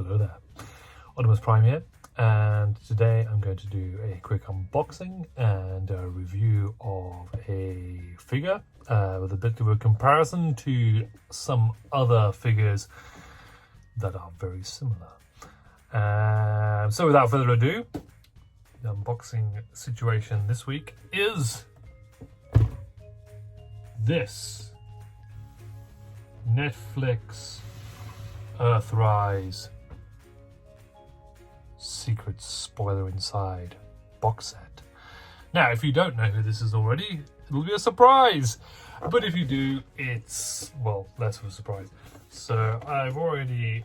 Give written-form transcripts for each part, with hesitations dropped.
Hello there, Optimus Prime here, and today I'm going to do a quick unboxing and a review of a figure with a bit of a comparison to some other figures that are very similar. So without further ado, the unboxing situation this week is this Netflix Earthrise Secret Spoiler Inside box set. Now, if you don't know who this is already, it'll be a surprise. But if you do, it's, well, less of a surprise. So I've already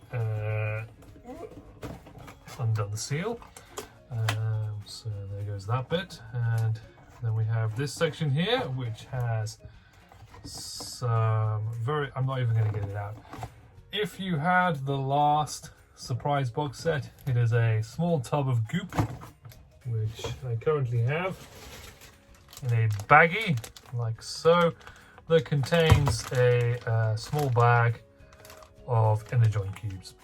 undone the seal. So there goes that bit. And then we have this section here, which has some I'm not even going to get it out. If you had the last surprise box set, it is a small tub of goop, which I currently have in a baggie, like so, that contains a small bag of Energon cubes.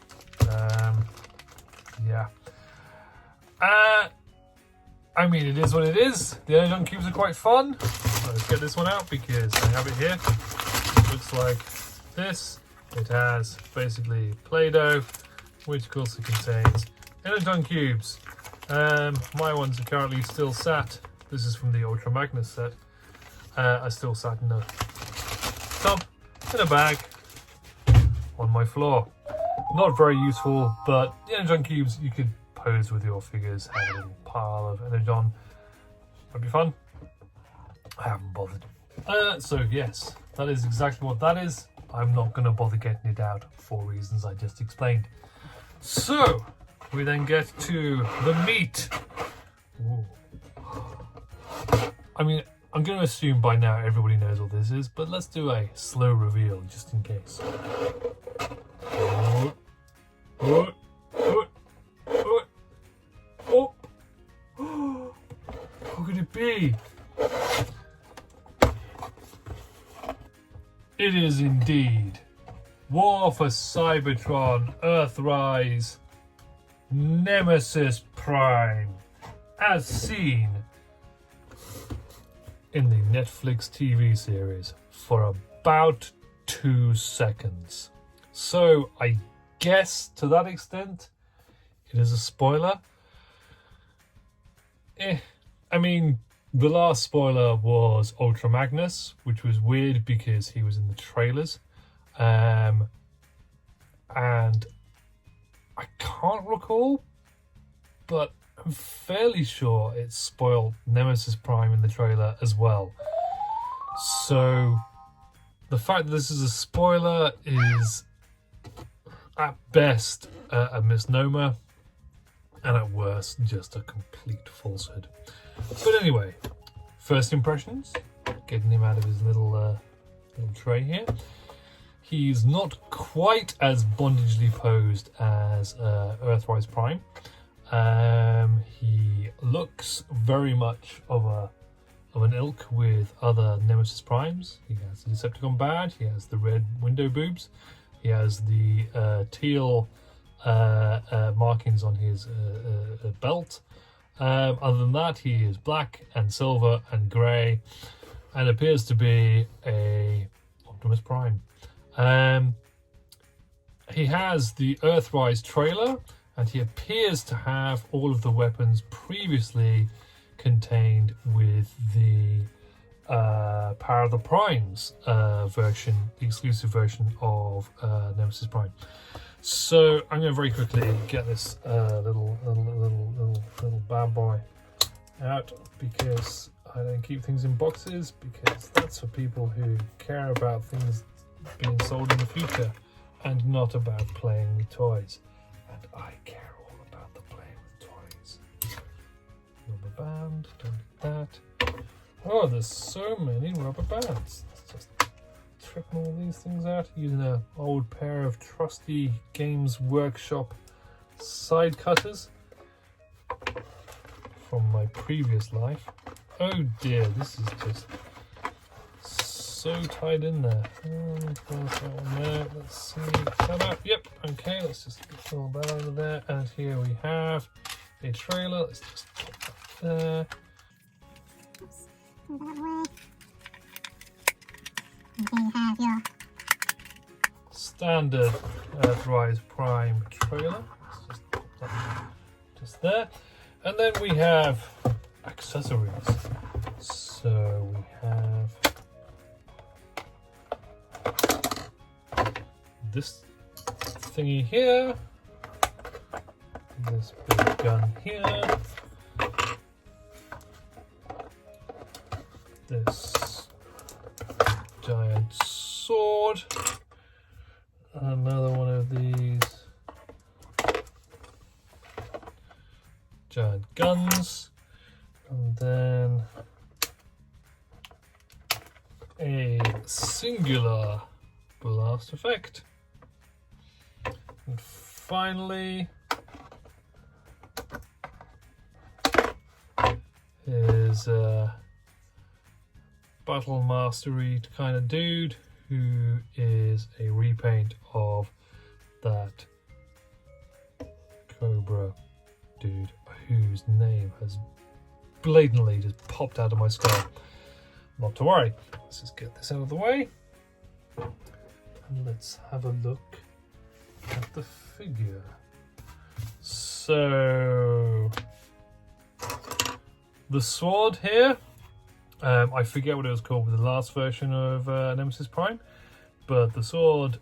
Yeah. I mean, it is what it is. The Energon cubes are quite fun. So let's get this one out because I have it here. It looks like this. It has basically Play-Doh, which also contains Energon cubes. My ones are currently still sat. This is from the Ultra Magnus set. I still sat in a tub, in a bag, on my floor. Not very useful, but the Energon cubes you could pose with your figures, have a little pile of Energon. Might be fun. I haven't bothered. So yes, that is exactly what that is. I'm not going to bother getting it out for reasons I just explained. So we then get to the meat. Ooh. I mean, I'm going to assume by now everybody knows what this is, but let's do a slow reveal just in case. What could it be? It is indeed War for Cybertron Earthrise Nemesis Prime, as seen in the Netflix TV series for about 2 seconds. So I guess to that extent it is a spoiler. I mean, the last spoiler was Ultra Magnus, which was weird because he was in the trailers. And I can't recall, but I'm fairly sure it spoiled Nemesis Prime in the trailer as well. So the fact that this is a spoiler is at best a misnomer, and at worst just a complete falsehood. But anyway, first impressions, getting him out of his little tray here. He's not quite as bondagely posed as Earthrise Prime. He looks very much of an ilk with other Nemesis Primes. He has the Decepticon badge, he has the red window boobs, he has the teal markings on his belt. Other than that, he is black and silver and grey and appears to be a Optimus Prime. He has the Earthrise trailer, and he appears to have all of the weapons previously contained with the Power of the Primes version, the exclusive version of Nemesis Prime. So I'm going to very quickly get this little bad boy out because I don't keep things in boxes, because that's for people who care about things being sold in the future and not about playing with toys. And I care all about the playing with toys. Rubber band, don't need that. Oh, there's so many rubber bands. Let's just tripping all these things out using an old pair of trusty Games Workshop side cutters from my previous life. Oh dear, this is just so tied in there. Let's see. Yep. Okay, let's just get all that over there. And here we have a trailer. Let's just put that there. Oops. Move that away. And there you have your standard Earthrise Prime trailer. Let's just put that just there. And then we have accessories. So we have this thingy here, this big gun here, this giant sword, another one of these giant guns, and then a singular blast effect. And finally, is a battle mastery kind of dude who is a repaint of that Cobra dude whose name has blatantly just popped out of my skull. Not to worry, let's just get this out of the way and let's have a look at the figure. So the sword here, I forget what it was called with the last version of Nemesis Prime, but the sword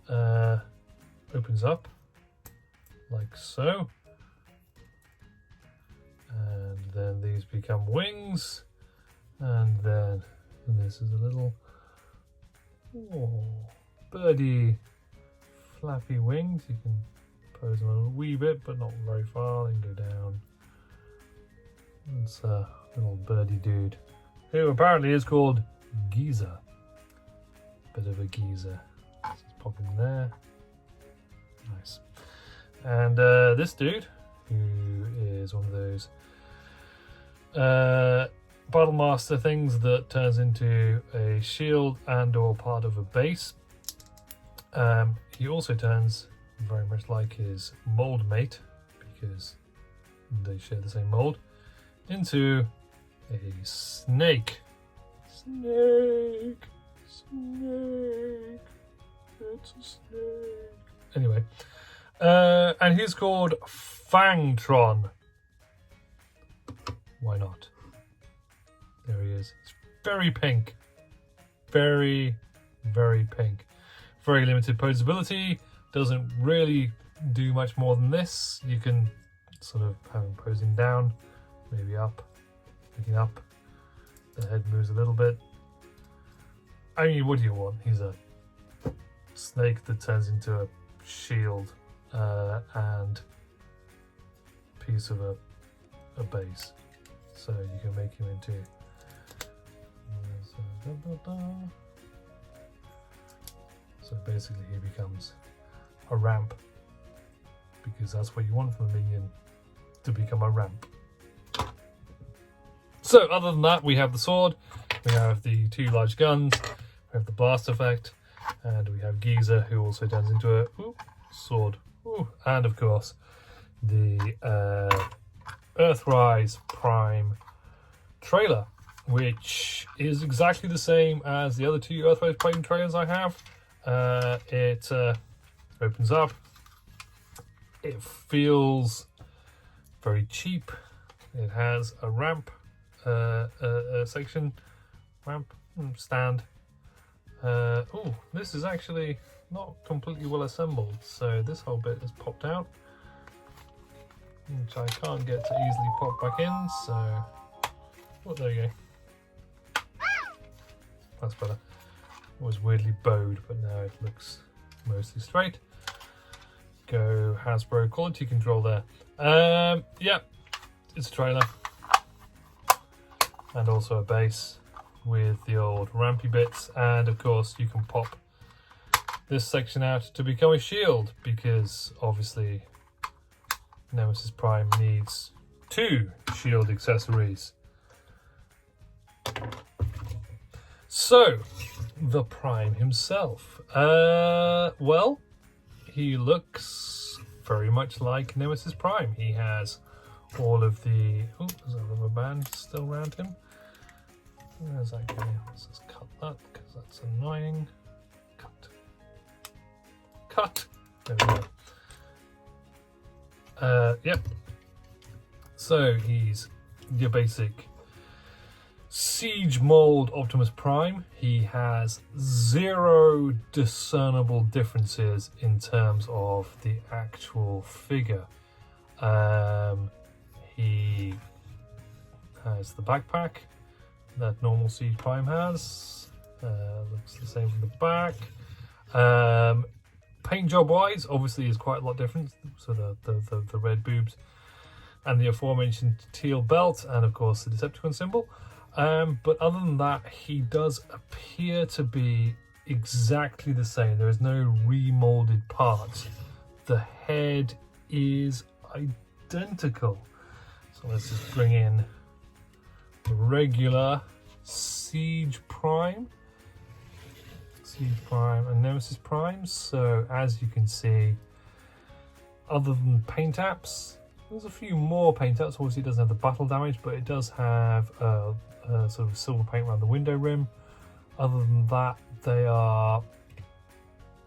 opens up like so, and then these become wings, and then this is a little birdie flappy wings. You can pose them a wee bit, but not very far, then go down. It's a little birdie dude who apparently is called Geezer. Bit of a geezer. Let's just pop in there. Nice. And this dude, who is one of those Battle Master things that turns into a shield and or part of a base. He also turns very much like his mold mate, because they share the same mold, into a snake. Snake. It's a snake. Anyway, and he's called Fangtron. Why not? There he is. It's very pink. Very, very pink. Very limited posability. Doesn't really do much more than this. You can sort of have him posing down, maybe up, looking up. The head moves a little bit. I mean, what do you want? He's a snake that turns into a shield and piece of a base. So you can make him into so basically he becomes a ramp, because that's what you want from a minion, to become a ramp. So other than that, we have the sword, we have the two large guns, we have the blast effect, and we have Geezer, who also turns into a sword. And of course the Earthrise Prime trailer, which is exactly the same as the other two Earthrise Prime trailers I have. It opens up. It feels very cheap. It has a ramp section, ramp stand. This is actually not completely well assembled, so this whole bit is popped out, which I can't get to easily pop back in, so there you go. That's better. It was weirdly bowed, but now it looks mostly straight. Go Hasbro quality control there. Yeah, it's a trailer. And also a base with the old rampy bits, and of course you can pop this section out to become a shield, because obviously Nemesis Prime needs 2 shield accessories. So the Prime himself? Well, he looks very much like Nemesis Prime. He has all of the... Oh, there's a rubber band still around him. Where's that going? Let's just cut that because that's annoying. Cut. Cut! There we go. Yep. So he's your basic Siege mold Optimus Prime. He has 0 discernible differences in terms of the actual figure. He has the backpack that normal Siege Prime has. Looks the same from the back. Paint job wise, obviously is quite a lot different. So the red boobs and the aforementioned teal belt, and of course the Decepticon symbol. But other than that, he does appear to be exactly the same. There is no remolded parts. The head is identical. So let's just bring in the regular Siege Prime. Siege Prime and Nemesis Prime. So as you can see, other than paint apps, there's a few more paint apps. Obviously it doesn't have the battle damage, but it does have sort of silver paint around the window rim. Other than that, they are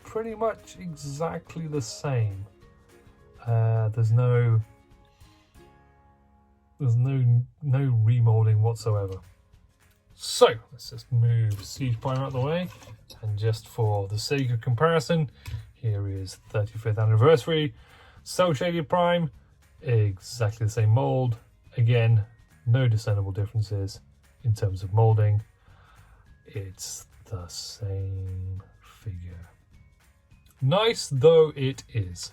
pretty much exactly the same. There's no remolding whatsoever. So let's just move Siege Prime out of the way, and just for the sake of comparison, here is 35th anniversary Cell Shaded Prime, exactly the same mold. Again, no discernible differences in terms of molding. It's the same figure. Nice though it is.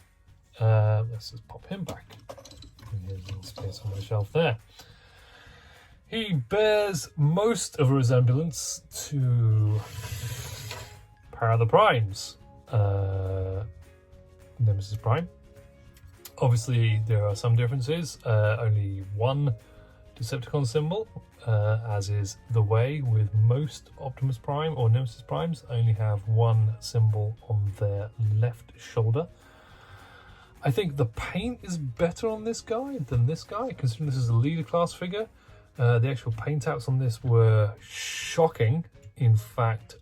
Let's just pop him back. Here's a little space on my shelf there. He bears most of a resemblance to Power of the Primes, Nemesis Prime. Obviously, there are some differences. Only one Decepticon symbol, as is the way with most Optimus Prime or Nemesis Primes, only have one symbol on their left shoulder. I think the paint is better on this guy than this guy, considering this is a leader class figure. The actual paint outs on this were shocking. In fact,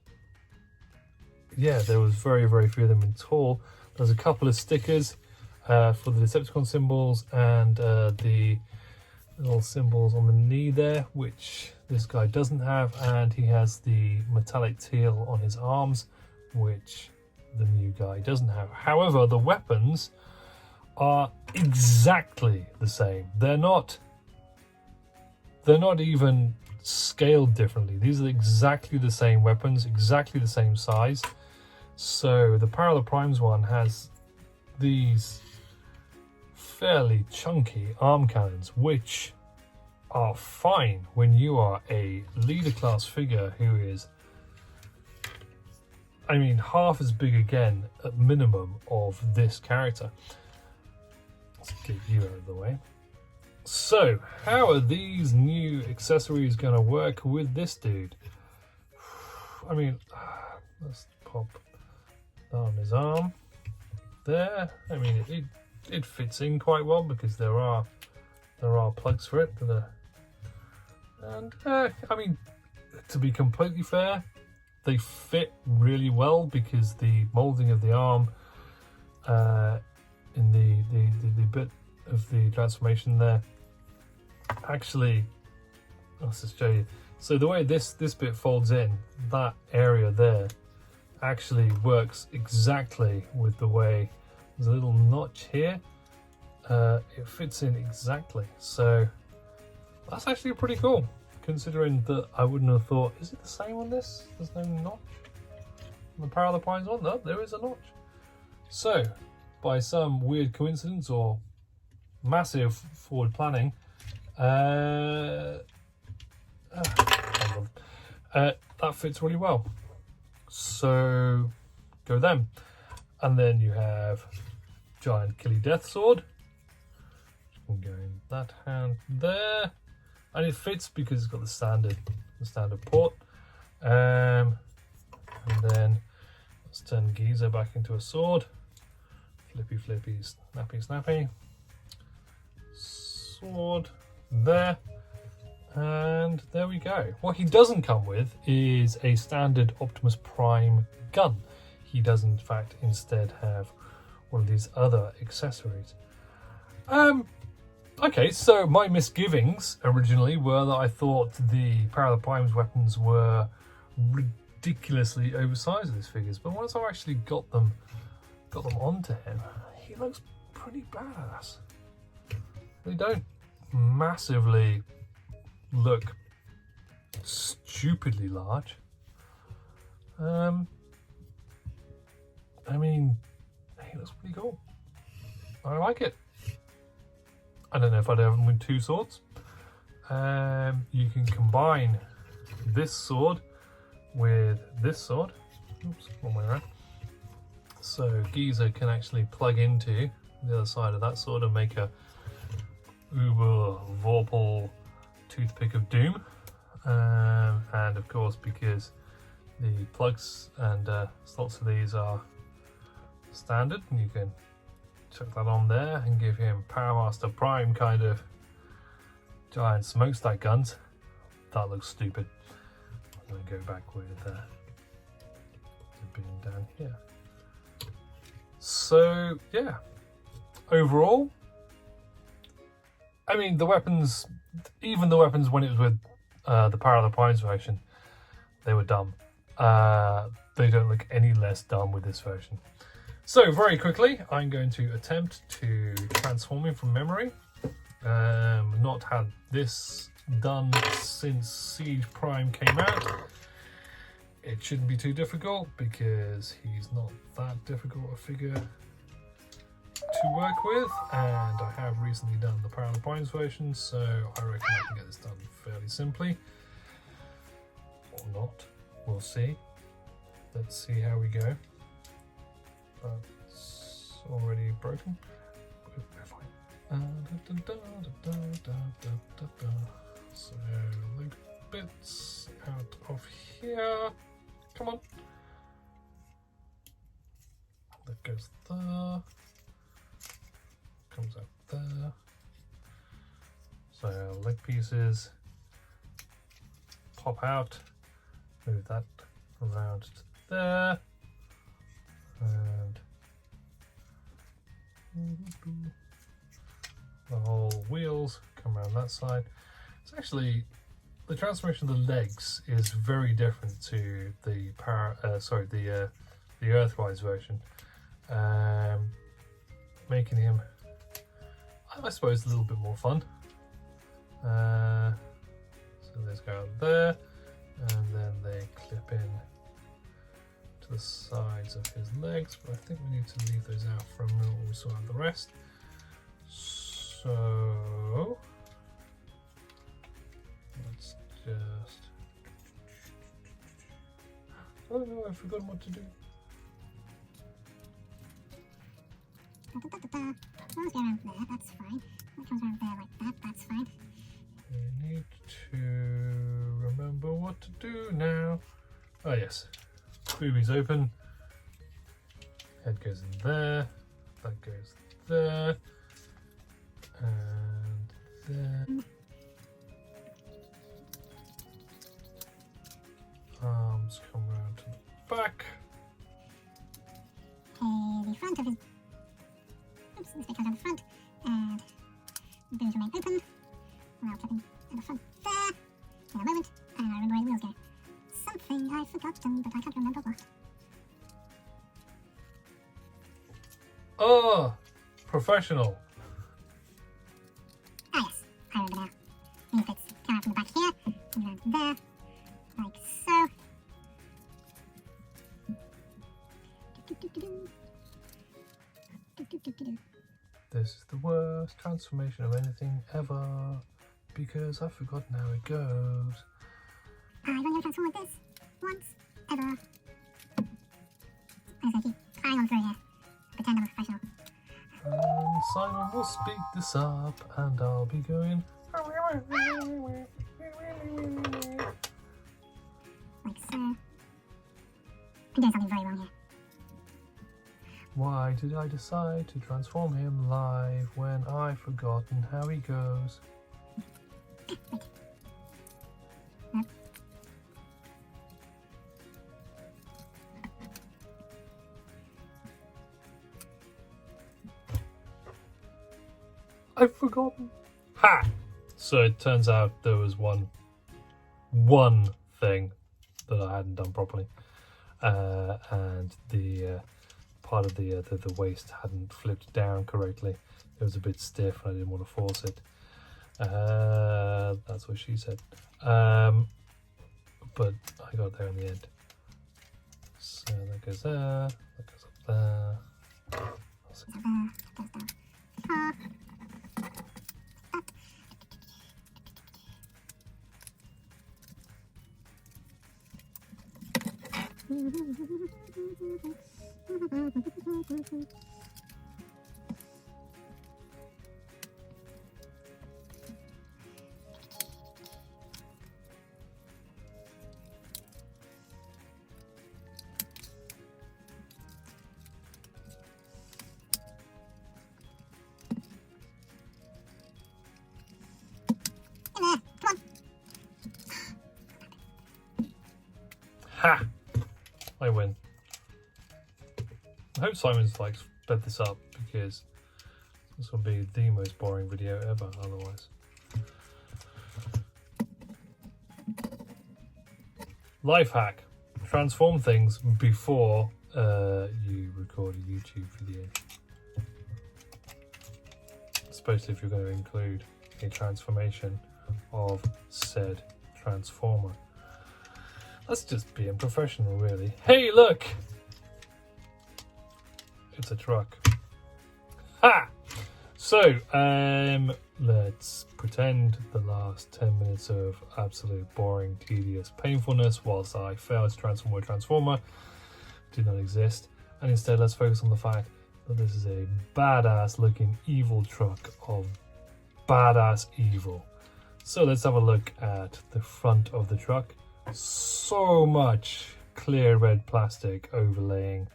yeah, there was very, very few of them at all. There's a couple of stickers for the Decepticon symbols and the little symbols on the knee there, which this guy doesn't have, and he has the metallic teal on his arms, which the new guy doesn't have. However, the weapons are exactly the same. They're not even scaled differently. These are exactly the same weapons, exactly the same size. So the Power of the Primes one has these fairly chunky arm cannons, which are fine when you are a leader class figure who is, I mean, half as big again at minimum of this character. Let's get you out of the way. So, how are these new accessories going to work with this dude? I mean, let's pop that on his arm there. I mean, it fits in quite well because there are plugs for it. And I mean, to be completely fair, they fit really well because the molding of the arm in the bit of the transformation there, actually, let's just show you. So the way this bit folds in, that area there actually works exactly with the way there's a little notch here. It fits in exactly. So that's actually pretty cool, considering that I wouldn't have thought, is it the same on this? There's no notch on the Power of the Primes one. No, there is a notch. So by some weird coincidence or massive forward planning, that fits really well. So go them. And then you have giant Killy Death Sword. Go in that hand there. And it fits because it's got the standard port. And then let's turn Giza back into a sword. Flippy, flippy, snappy, snappy. Sword there. And there we go. What he doesn't come with is a standard Optimus Prime gun. He does in fact instead have one of these other accessories. Okay, so my misgivings originally were that I thought the Power of the Prime's weapons were ridiculously oversized in these figures, but once I actually got them onto him, he looks pretty badass. They don't massively look stupidly large. I mean, he looks pretty cool. I like it. I don't know if I'd have them with two swords. You can combine this sword with this sword. Oops, one way around. So Giza can actually plug into the other side of that sword and make a Uber Vorpal Toothpick of Doom. And of course, because the plugs and slots of these are standard, and you can chuck that on there and give him Power Master Prime kind of giant smokestack guns. That looks stupid. I'm going to go back with the beam down here. So yeah, overall, I mean, the weapons, even the weapons when it was with the Power of the Primes version, they were dumb. They don't look any less dumb with this version. So very quickly, I'm going to attempt to transform him from memory. Not had this done since Siege Prime came out. It shouldn't be too difficult because he's not that difficult a figure to work with, and I have recently done the Power of the Primes version, so I reckon I can get this done fairly simply. Or not. We'll see. Let's see how we go. That's already broken. We're fine. So, loop bits out of here. Come on. That goes there. Comes out there. So, leg pieces pop out. Move that around to there. And the whole wheels come around that side. It's actually, the transformation of the legs is very different to the the Earthrise version, making him, I suppose, a little bit more fun. So let's go out there, and then they clip in to the sides of his legs, but I think we need to leave those out for a moment while we sort out the rest. So let's just, oh no, I've forgotten what to do. Those go around there, that's fine. That comes around there like that, that's fine. We need to remember what to do now. Oh yes, boobies open, head goes in there, that goes there, and there. Arms come around to the back. Okay, the front of his, oops, this bit comes on the front, and the boobs remain open. And I'll clip him at the front there in a moment, and I remember where the wheels go. Something I've forgotten, but I can't remember what. Oh, professional. Ah yes, I remember now. The new bits come out from the back here, and around there, like so. This is the worst transformation of anything ever, because I've forgotten how it goes. I've only ever transformed like this once, ever. I'm just gonna keep trying on through here. Pretend I'm a professional. And Simon will speak this up, and I'll be going. Like so. I'm doing something very wrong here. Why did I decide to transform him live when I've forgotten how he goes? Wait. No. I've forgotten. Ha! So it turns out there was one thing that I hadn't done properly, and the part of the waist hadn't flipped down correctly. It was a bit stiff, and I didn't want to force it. That's what she said. But I got there in the end. So that goes there. That goes up there. Ha! I win. I hope Simon's like sped this up because this will be the most boring video ever otherwise. Life hack. Transform things before you record a YouTube video. Especially if you're going to include a transformation of said transformer. That's just being professional, really. Hey, look! It's a truck. Ha! So, let's pretend the last 10 minutes of absolute boring, tedious painfulness whilst I failed to transform a transformer did not exist. And instead, let's focus on the fact that this is a badass looking evil truck of badass evil. So let's have a look at the front of the truck. So much clear red plastic overlaying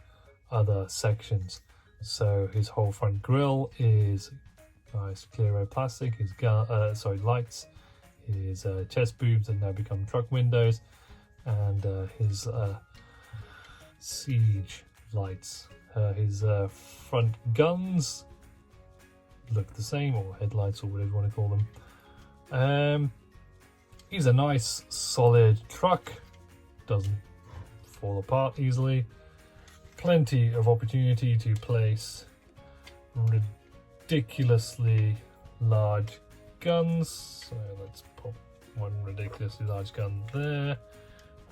other sections. So his whole front grille is nice clear red plastic. His lights, his chest boobs that now become truck windows, and his siege lights. His front guns look the same, or headlights, or whatever you want to call them. He's a nice solid truck, doesn't fall apart easily. Plenty of opportunity to place ridiculously large guns. So let's pop one ridiculously large gun there,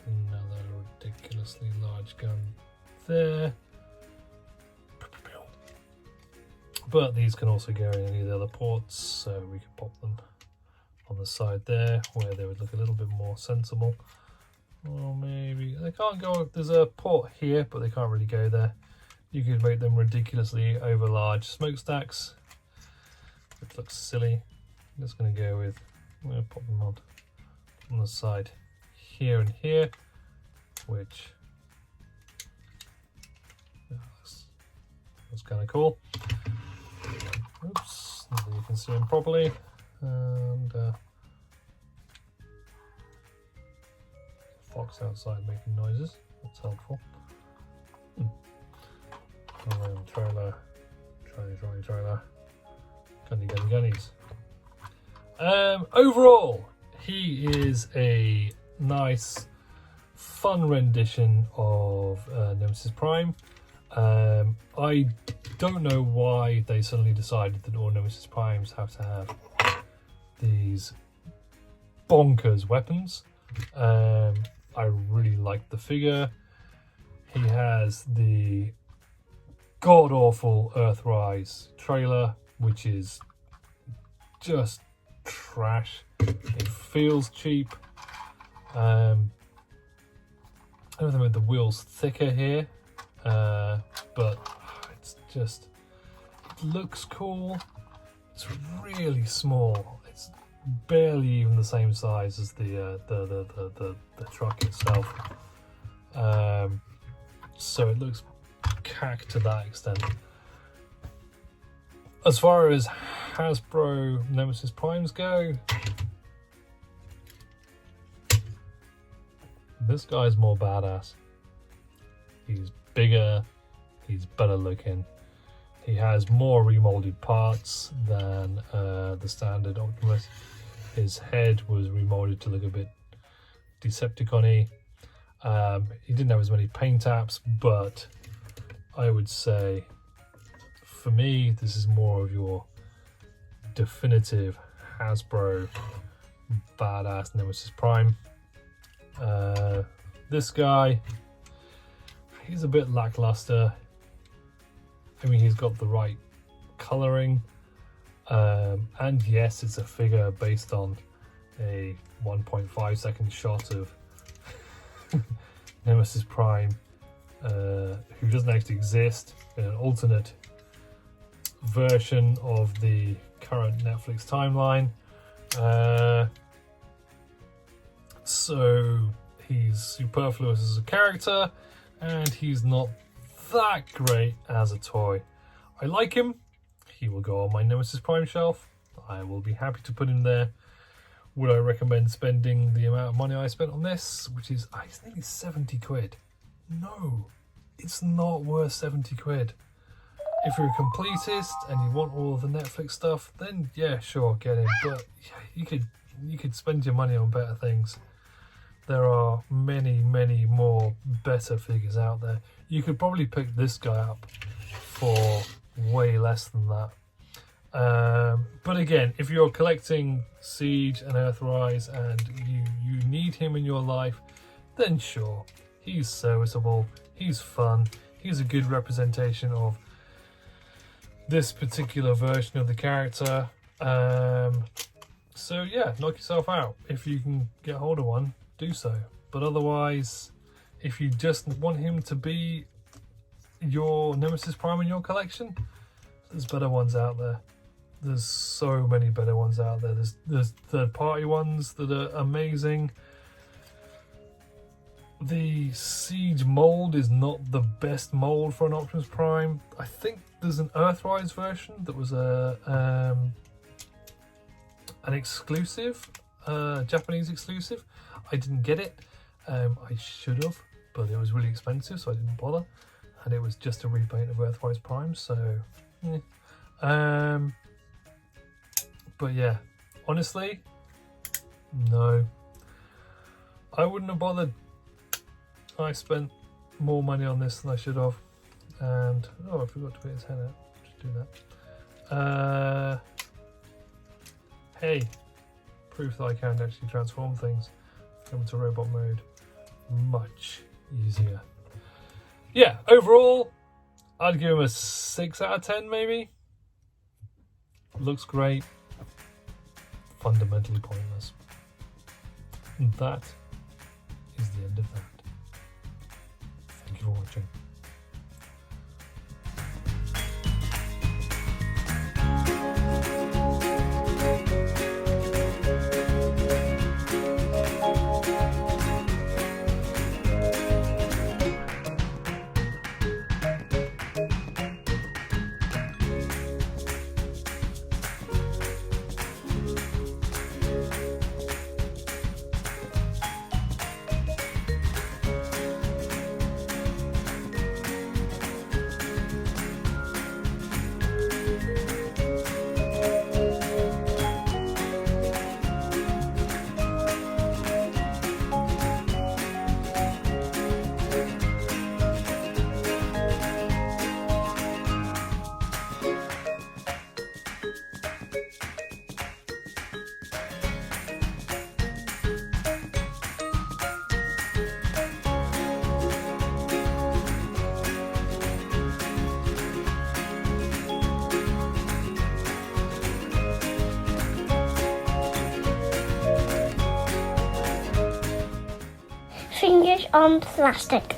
another ridiculously large gun there. But these can also go in any of the other ports, so we can pop them on the side there where they would look a little bit more sensible. Or maybe they can't go, there's a port here but they can't really go there. You could make them ridiculously over large smokestacks, which looks silly. I'm just going to go with, I'm going to pop them on the side here and here, which that's kind of cool. Oops, so you can see them properly. And fox outside making noises, that's helpful. Trailer, trailer, gunnies. Overall, he is a nice, fun rendition of Nemesis Prime. I don't know why they suddenly decided that all Nemesis Primes have to have these bonkers weapons. I really like the figure. He has the god-awful Earthrise trailer, which is just trash. It feels cheap. Everything with the wheels thicker here, but it's just, it looks cool. It's really small. It's barely even the same size as the truck itself. so it looks cack to that extent. As far as Hasbro Nemesis Primes go, this guy's more badass. He's bigger, he's better looking. He has more remolded parts than the standard Optimus. His head was remolded to look a bit Decepticon-y. He didn't have as many paint apps, but I would say for me this is more of your definitive Hasbro badass Nemesis Prime. This guy, he's a bit lackluster. I mean, he's got the right colouring, and yes, it's a figure based on a 1.5 second shot of Nemesis Prime, who doesn't actually exist, in an alternate version of the current Netflix timeline. So he's superfluous as a character, and he's not that great as a toy. I like him. He will go on my Nemesis Prime shelf. I will be happy to put him there. Would I recommend spending the amount of money I spent on this, which is it's nearly 70 quid? No, it's not worth 70 quid. If you're a completist and you want all of the Netflix stuff, then yeah, sure, get him. But you could spend your money on better things. There are many, many more better figures out there. You could probably pick this guy up for way less than that. But again, if you're collecting Siege and Earthrise and you need him in your life, then sure, he's serviceable, he's fun, he's a good representation of this particular version of the character. So yeah, knock yourself out. If you can get hold of one, do so. But otherwise, if you just want him to be your Nemesis Prime in your collection, there's better ones out there. There's so many better ones out there. There's third-party ones that are amazing. The Siege mold is not the best mold for an Optimus Prime. I think there's an Earthrise version that was an exclusive, Japanese exclusive. I didn't get it. I should have, but it was really expensive, so I didn't bother. And it was just a repaint of Earthrise Prime, so yeah. But yeah, honestly, no. I wouldn't have bothered. I spent more money on this than I should have. And I forgot to put his head out. Just do that. Hey, proof that I can actually transform things. Come into robot mode. Much easier. Yeah, overall, I'd give him a 6 out of 10 maybe. Looks great. Fundamentally pointless. And that is the end of that. Thank you for watching. Fingers on plastic.